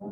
Good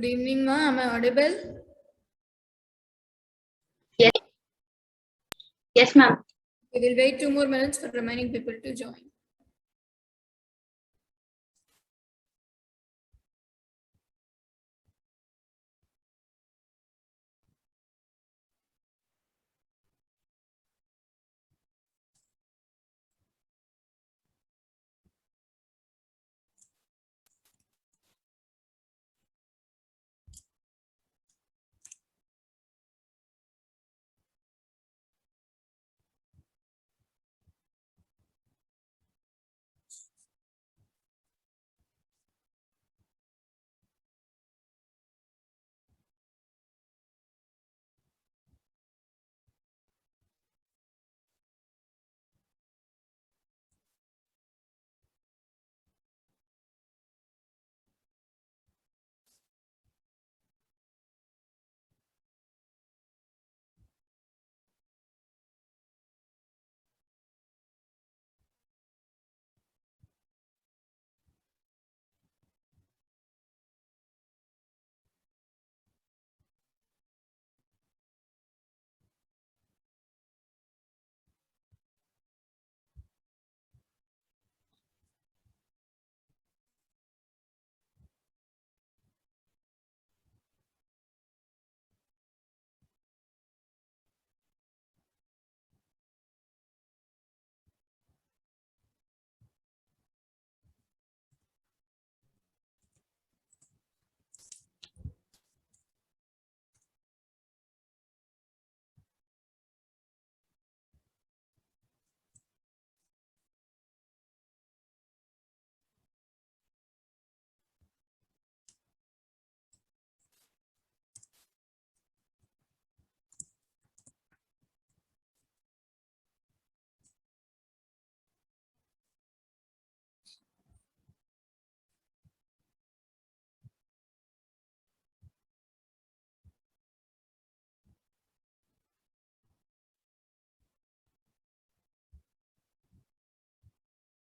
evening, ma. Am I audible? Yes. Yes, ma'am. We will wait 2 more minutes for remaining people to join.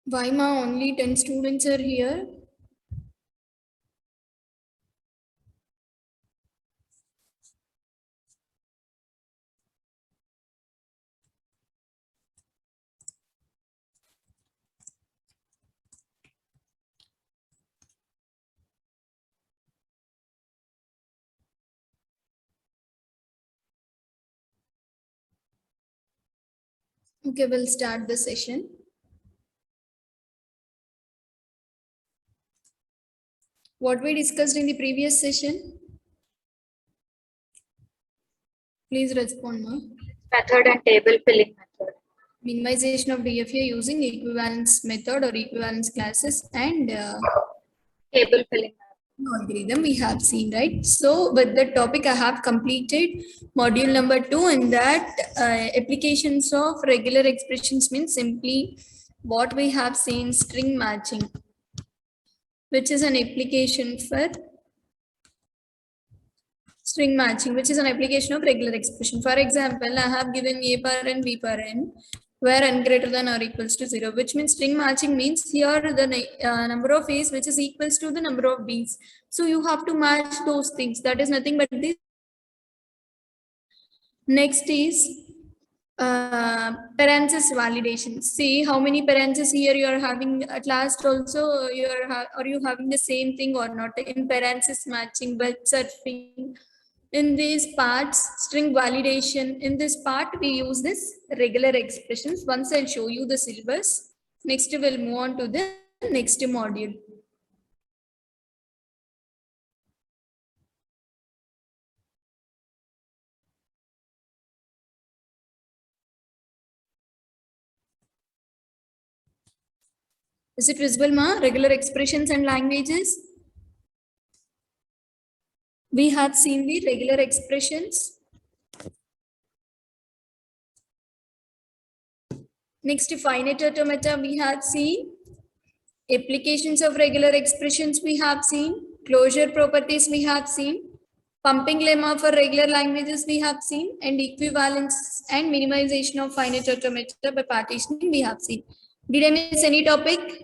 Why ma only 10 students are here? Okay, we'll start the session. What we discussed in the previous session? Please respond, ma. Method and table filling method. Minimization of DFA using equivalence method or equivalence classes and Table filling method. algorithm we have seen, right? So with the topic I have completed module number 2, in that applications of regular expressions means simply what we have seen, string matching, which is an application for string matching, which is an application of regular expression. For example, I have given a per n, b per n, where n greater than or equals to 0, which means string matching means here the number of a's which is equals to the number of b's. So you have to match those things. That is nothing but this. Next is parenthesis validation. See how many parentheses here you are having. At last also you are you having the same thing or not? In parenthesis matching, web surfing. In these parts, string validation, in this part, we use this regular expressions. Once I'll show you the syllabus. Next, we'll move on to the next module. Is it visible, ma? Regular expressions and languages. We have seen the regular expressions. Next, finite automata, we have seen. Applications of regular expressions, we have seen. Closure properties, we have seen. Pumping lemma for regular languages, we have seen. And equivalence and minimization of finite automata by partitioning, we have seen. Did I miss any topic?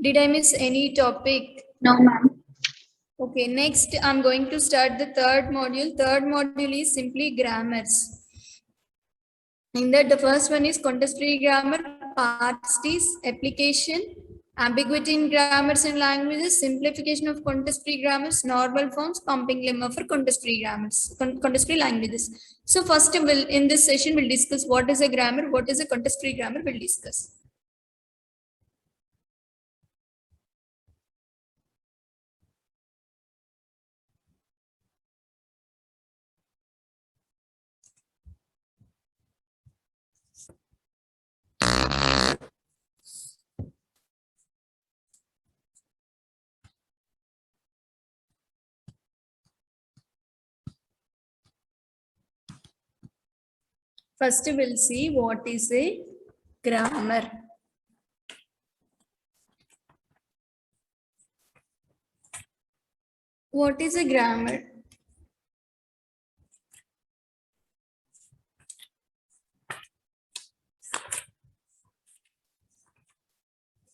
Did I miss any topic? No, ma'am. Okay, next I'm going to start the third module. Third module is simply grammars. In that, the first one is context-free grammar, parts is application, ambiguity in grammars and languages, simplification of context-free grammars, normal forms, pumping lemma for context-free grammars, context-free languages. So first, in this session, we'll discuss what is a grammar, what is a context-free grammar, we'll discuss. First, we'll see what is a grammar. What is a grammar?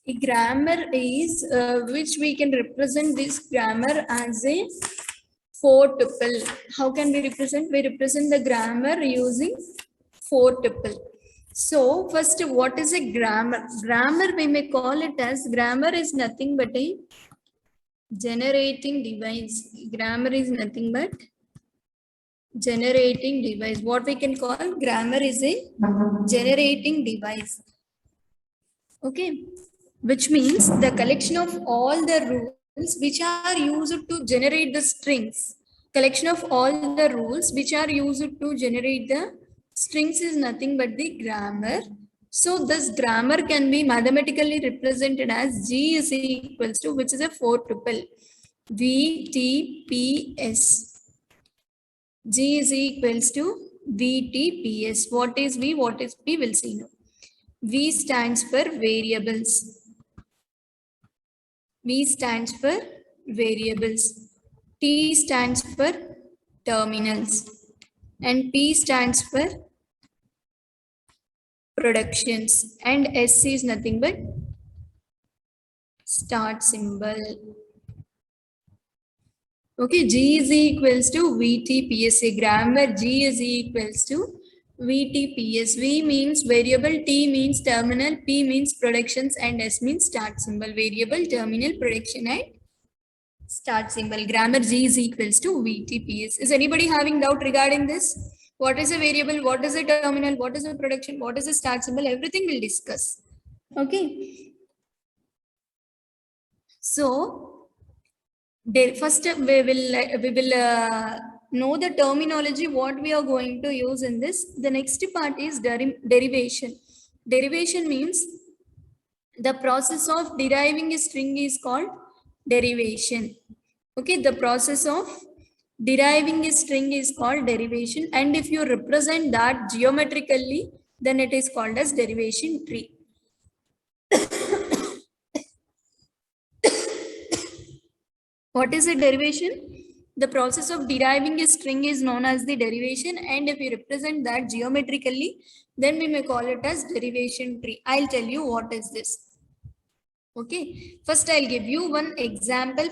A grammar is which we can represent this grammar as a 4 tuple. How can we represent? We represent the grammar using 4 tuple. So first, what is a grammar? Grammar, we may call it as grammar is nothing but a generating device. Grammar is nothing but generating device. What we can call grammar is a generating device. Okay, which means the collection of all the rules which are used to generate the strings. Collection of all the rules which are used to generate the strings is nothing but the grammar. So this grammar can be mathematically represented as G is equals to, which is a 4 tuple, VTPS. G is equals to VTPS. What is V? What is P? We'll see now. V stands for variables. V stands for variables. T stands for terminals. And P stands for productions, and SC is nothing but start symbol. Okay, G is equals to VTPS. Grammar G is equals to VTPS. V means variable, T means terminal, P means productions, and S means start symbol. Variable, terminal, production, and start symbol. Grammar G is equals to VTPS. Is anybody having doubt regarding this? What is a variable? What is a terminal? What is a production? What is a start symbol? Everything we'll discuss. Okay. So, first we will know the terminology what we are going to use in this. The next part is derivation. Derivation means the process of deriving a string is called derivation. Okay, the process of deriving a string is called derivation, and if you represent that geometrically, then it is called as derivation tree. What is a derivation? The process of deriving a string is known as the derivation, and if you represent that geometrically, then we may call it as derivation tree. I'll tell you what is this. Okay, first I'll give you one example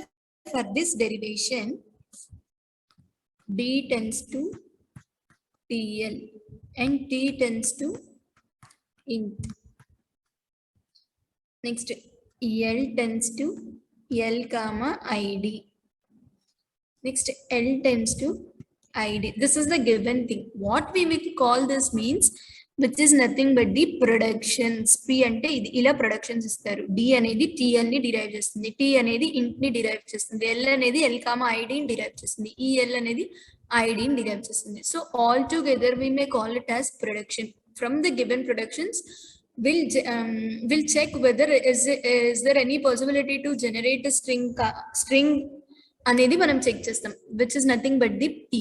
for this derivation. D tends to TL and T tends to int. Next, L tends to L comma ID. Next, L tends to ID. This is the given thing. What we will call this means, which is nothing but the productions. P ante idi ila productions istaru. D anedi TL ni derive chestundi. T anedi int ni derive chestundi. L anedi L comma ID ni derive chestundi. EL anedi ID ni derive chestundi. So all together we may call it as production. From the given productions, we'll check whether is there any possibility to generate a string అనేది మనం check చేస్తాం, which is nothing but the P.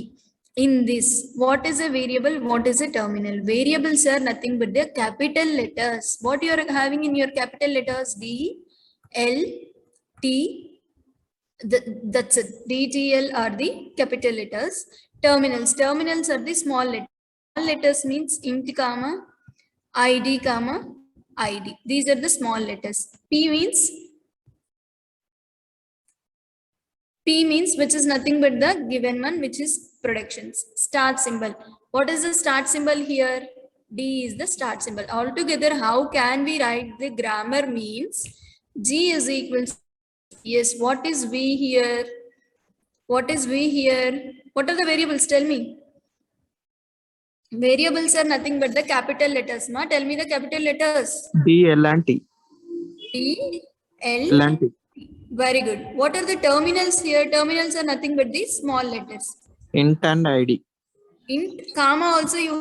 In this, what is a variable? What is a terminal? Variables are nothing but the capital letters. What you are having in your capital letters? D, L, T. That's it. D, T, L are the capital letters. Terminals. Terminals are the small letters. Small letters means int comma ID comma ID. These are the small letters. P means which is nothing but the given one, which is productions. Start symbol. What is the start symbol here? D is the start symbol. Altogether, how can we write the grammar means? G is equals. Yes, what is V here? What is V here? What are the variables? Tell me. Variables are nothing but the capital letters. Ma, tell me the capital letters. D, L and T. D, L L. and T. Very good. What are the terminals here? Terminals are nothing but these small letters. Int and ID. Int, comma also you.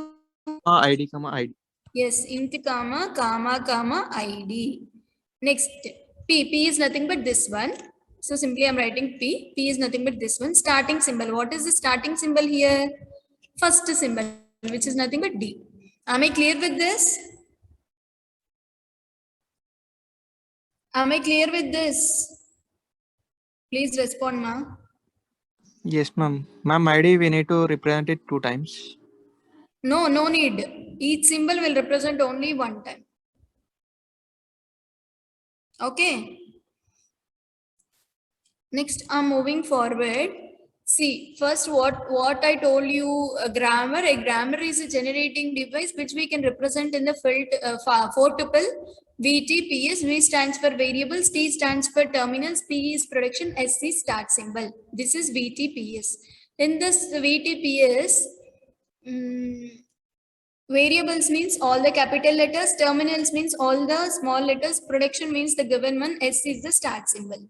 ID, comma ID. Yes, int, comma, comma, ID. Next, P. P is nothing but this one. So simply I'm writing P. P is nothing but this one. Starting symbol. What is the starting symbol here? First symbol, which is nothing but D. Am I clear with this? Am I clear with this? Please respond, ma. Yes, ma'am. Ma'am, ID we need to represent it 2 times. No, no need. Each symbol will represent only one time. Okay. Next, I'm moving forward. See, first what I told you, a grammar is a generating device which we can represent in the field 4 tuple. VTPS, V stands for variables, T stands for terminals, P is production, S is start symbol. This is VTPS. In this VTPS, variables means all the capital letters, terminals means all the small letters, production means the given one, S is the start symbol.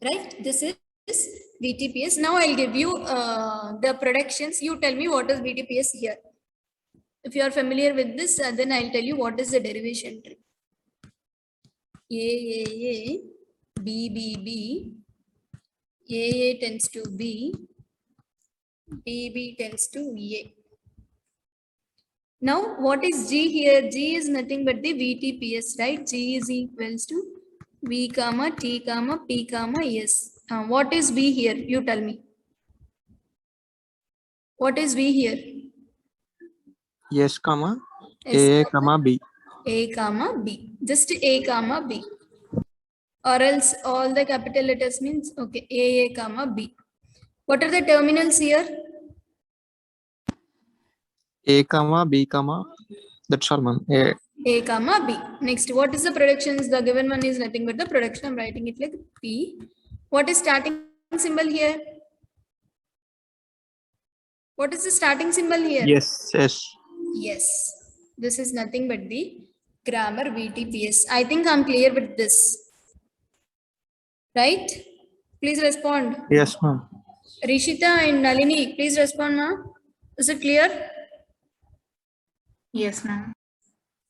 Right? This is VTPS. Now I'll give you the productions. You tell me what is VTPS here. If you are familiar with this, then I'll tell you what is the derivation tree. A, B, A tends to B, B tends to A. Now, what is G here? G is nothing but the VTPS, right? G is equals to V comma T comma P comma S. What is V here? You tell me. What is V here? Yes, comma S A, comma B. A comma B. Just A comma B. Or else all the capital letters means, okay, A comma B. What are the terminals here? A comma B comma. That's all, ma'am. A comma B. Next, what is the productions? The given one is nothing but the production. I'm writing it like P. What is starting symbol here? What is the starting symbol here? Yes. Yes. This is nothing but the grammar VTPS. I think I'm clear with this. Right? Please respond. Yes, ma'am. Rishita and Nalini, please respond, ma. Is it clear? Yes, ma'am.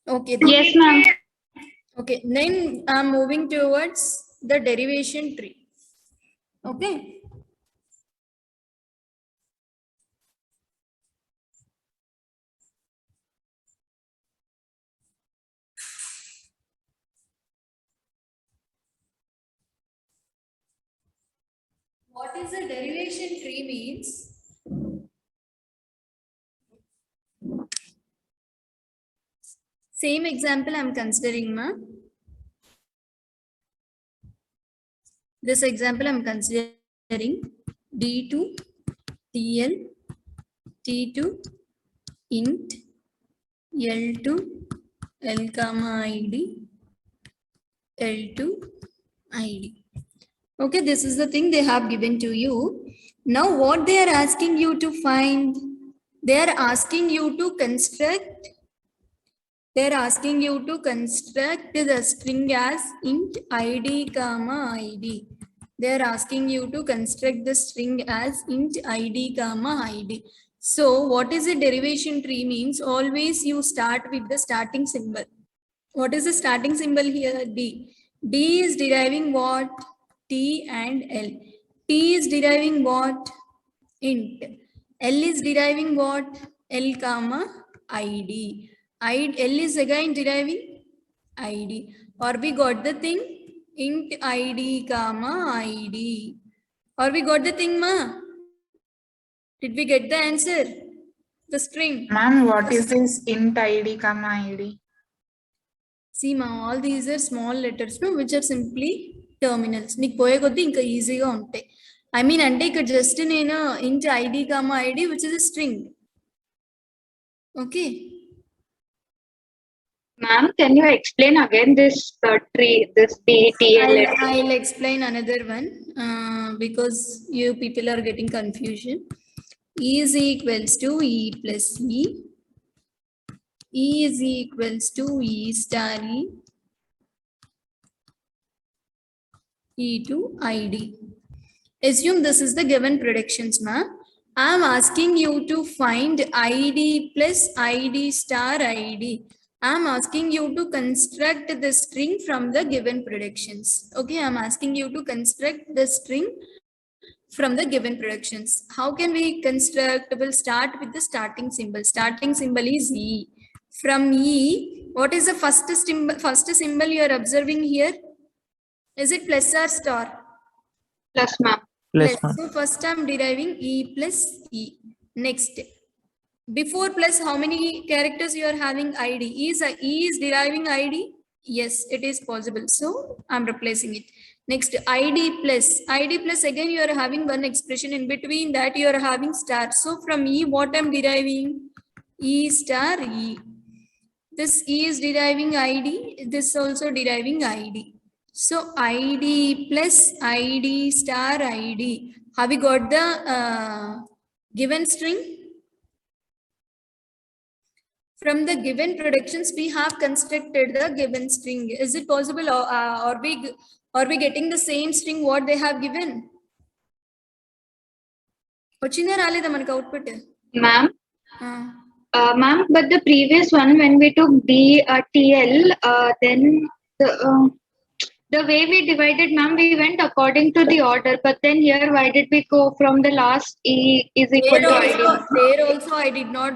Okay. Yes, ma'am. Okay. Then I'm moving towards the derivation tree. Okay. What is a derivation tree means? Same example I'm considering, ma. This example I'm considering D2, TL, T2, int, L2, L comma ID, L2, ID. Okay, this is the thing they have given to you. Now what they are asking you to find? They are asking you to construct. They are asking you to construct the string as int ID comma ID. They are asking you to construct the string as int ID comma ID. So what is a derivation tree means? Always you start with the starting symbol. What is the starting symbol here? D. D is deriving what? T and L. T is deriving what? Int. L is deriving what? L comma ID. L is again deriving ID. Or we got the thing? Int ID comma ID. Or we got the thing, ma? Did we get the answer? The string. Ma'am, what is this int ID comma ID? See, ma, all these are small letters, no, which are simply terminals. నీకు పోయే కొద్దీ ఇంకా ఈజీగా ఉంటాయి. I mean, అంటే ఇక్కడ just నేను int ID comma ID, which is a string. Okay. Ma'am, can you explain again this tree, this DTL? I'll explain another one because you people are getting confusion. E is equals to E plus E. E is equals to E star E. E to ID. Assume this is the given predictions, ma'am. I am asking you to find ID plus ID star ID. I am asking you to construct the string from the given predictions. Okay, I am asking you to construct the string from the given predictions. How can we construct? We'll start with the starting symbol. Starting symbol is E. From E, what is the first symbol you are observing here? Is it plus or star? Plus, ma'am. Plus, Plus. So first I'm deriving E plus E. Next, before plus, how many characters you are having ID? E is deriving ID? Yes, it is possible. So I'm replacing it. Next, ID plus. ID plus, again you are having one expression in between that you are having star. So from E, what I'm deriving? E star E. This E is deriving ID. This also deriving ID. So ID plus ID star ID. Have we got the given string? From the given predictions, we have constructed the given string. Is it possible, or are we getting the same string what they have given? Vachinda raleda manaki output. Ma'am. Ma'am, but the previous one, when we took DTL, then the way we divided, ma'am, we went according to the order. But then here, why did we go from the last E is equal to ID? There also I did not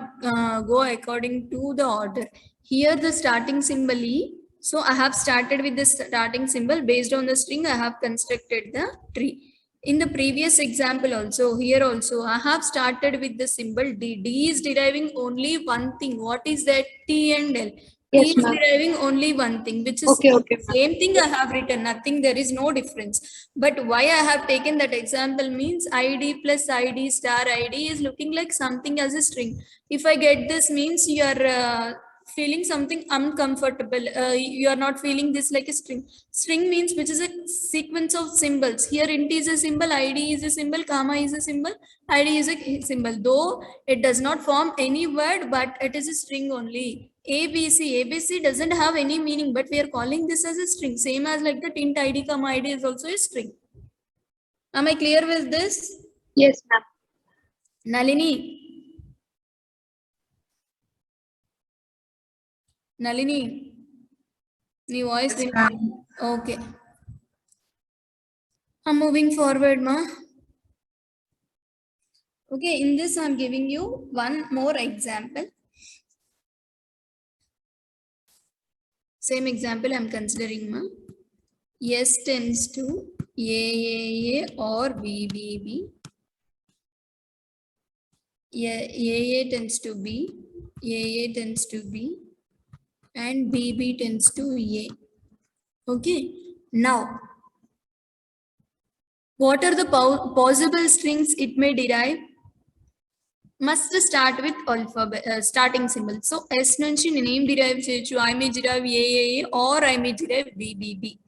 go according to the order. Here the starting symbol E. So I have started with the starting symbol. Based on the string, I have constructed the tree. In the previous example also, here also, I have started with the symbol D. D is deriving only one thing. What is that? T and L. Yes, He is ma'am. deriving only one thing, which is Okay, okay, ma'am. same thing I have written, nothing, there is no difference. But why I have taken that example means ID plus ID star ID is looking like something as a string. If I get this means you are feeling something uncomfortable. You are not feeling this like a string. String means which is a sequence of symbols. Here int is a symbol, ID is a symbol, comma is a symbol, ID is a symbol. Though it does not form any word, but it is a string only. ABC doesn't have any meaning, but we are calling this as a string. Same as like the int ID, comma ID is also a string. Am I clear with this? Yes, ma'am. Nalini. Nalini. Ni voice. Yes, ma'am. Okay. I'm moving forward, ma. Okay, in this I'm giving you one more example. Same example I'm considering, ma. S tends to AAA or BBB. AA tends to B, AA tends to B, and BB tends to A. Okay. Now, what are the possible strings it may derive? Must start with alphabet starting symbol. So S nunchi name derive cheyachu. I may derive AAA or I may derive BBB.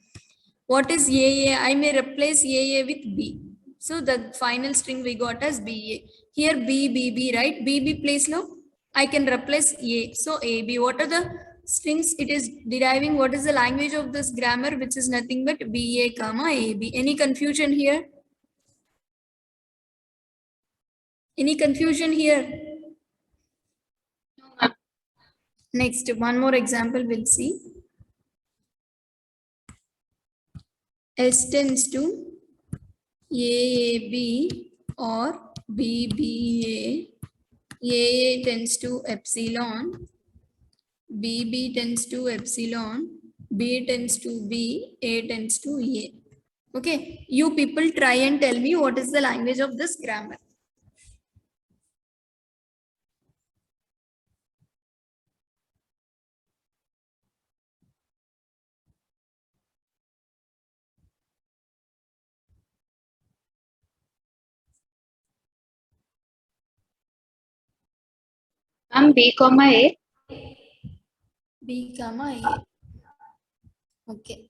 What is AA? I may replace AA with B. So the final string we got as BA. Here BBB, right? BB place now. I can replace A. So AB. What are the strings it is deriving? What is the language of this grammar? Which is nothing but BA, comma AB. Any confusion here? Any confusion here? Next, one more example we'll see. S tends to AAB or BBA. AA tends to epsilon. BB tends to epsilon. B tends to B. A tends to A. Okay, you people try and tell me what is the language of this grammar. Ma'am, B comma A. B comma A. Okay.